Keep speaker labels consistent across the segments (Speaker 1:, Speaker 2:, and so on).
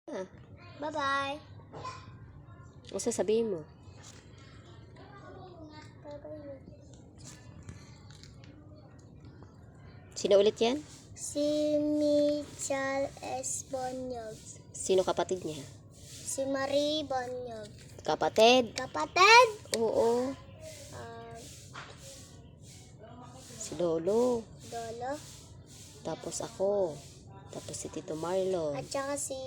Speaker 1: Ah,
Speaker 2: Bye-bye.
Speaker 1: ano sasabihin mo?
Speaker 2: Bye-bye.
Speaker 1: Sino ulit yan?
Speaker 2: Si Michal S. Bonyog.
Speaker 1: Sino kapatid niya?
Speaker 2: Si Marie Bonyog.
Speaker 1: Kapatid?
Speaker 2: Kapatid?
Speaker 1: Oo. Si Lolo.
Speaker 2: Dolo.
Speaker 1: Tapos ako. Tapos si Tito Marlon.
Speaker 2: At saka si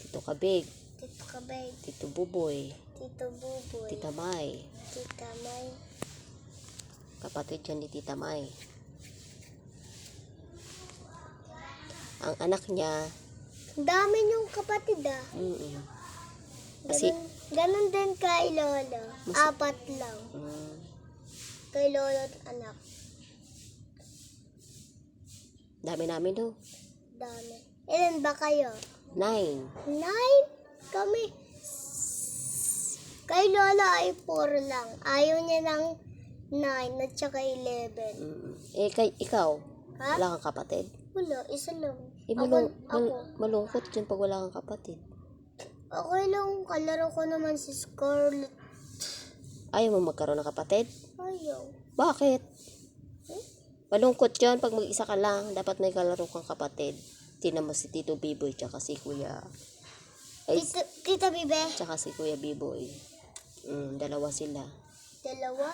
Speaker 1: Tito Kabig.
Speaker 2: Tito Kabay.
Speaker 1: Tito Buboy.
Speaker 2: Tito Buboy.
Speaker 1: Tita May.
Speaker 2: Tita May.
Speaker 1: Kapatid yan ni Tita May. Ang anak niya,
Speaker 2: Ang dami niyong kapatid ah.
Speaker 1: Kasi,
Speaker 2: Ganun din kay Lolo. Apat lang. Kay Lolo at anak.
Speaker 1: dami namin do.
Speaker 2: Dami. Ilan ba kayo?
Speaker 1: 9.
Speaker 2: 9? Kami. Kay Lola ay 4 lang. Ayaw niya ng 9 at saka 11.
Speaker 1: Ikaw,
Speaker 2: Ha?
Speaker 1: wala kang kapatid?
Speaker 2: Wala, isa lang.
Speaker 1: Ako.
Speaker 2: Ako.
Speaker 1: Malungkot yun pag wala kang kapatid.
Speaker 2: Okay lang, kalaro ko naman si Scarlett.
Speaker 1: Ayaw mo magkaroon ng kapatid?
Speaker 2: Ayaw.
Speaker 1: Bakit? Malungkot yun pag mag-isa ka lang. Dapat may kalaro kang kapatid. Tingnan mo si Tito Biboy tsaka si Kuya.
Speaker 2: Tita Bibe?
Speaker 1: Tsaka si Kuya Biboy. Dalawa sila.
Speaker 2: Dalawa?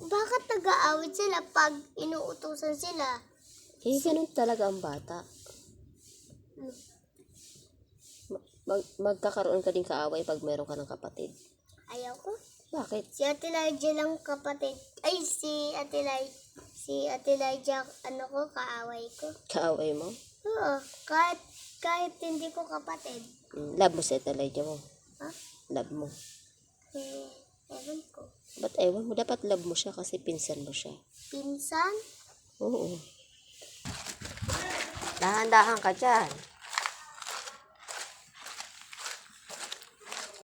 Speaker 2: Bakit nag-aawit sila pag inuutosan sila?
Speaker 1: Ganun talaga ang bata. Magkakaroon ka din kaaway pag meron ka ng kapatid.
Speaker 2: Ayaw ko.
Speaker 1: Bakit?
Speaker 2: Si Ate Lydia lang kapatid. Ay, si Ate Lydia, kaaway ko.
Speaker 1: Kaaway mo?
Speaker 2: Oo, kahit hindi ko kapatid.
Speaker 1: Love mo si Elydia mo?
Speaker 2: Ha?
Speaker 1: Love mo?
Speaker 2: Ewan ko.
Speaker 1: Ba't ewan mo? Dapat love mo siya kasi pinsan mo siya.
Speaker 2: Pinsan?
Speaker 1: Oo. Dahan-dahan ka dyan.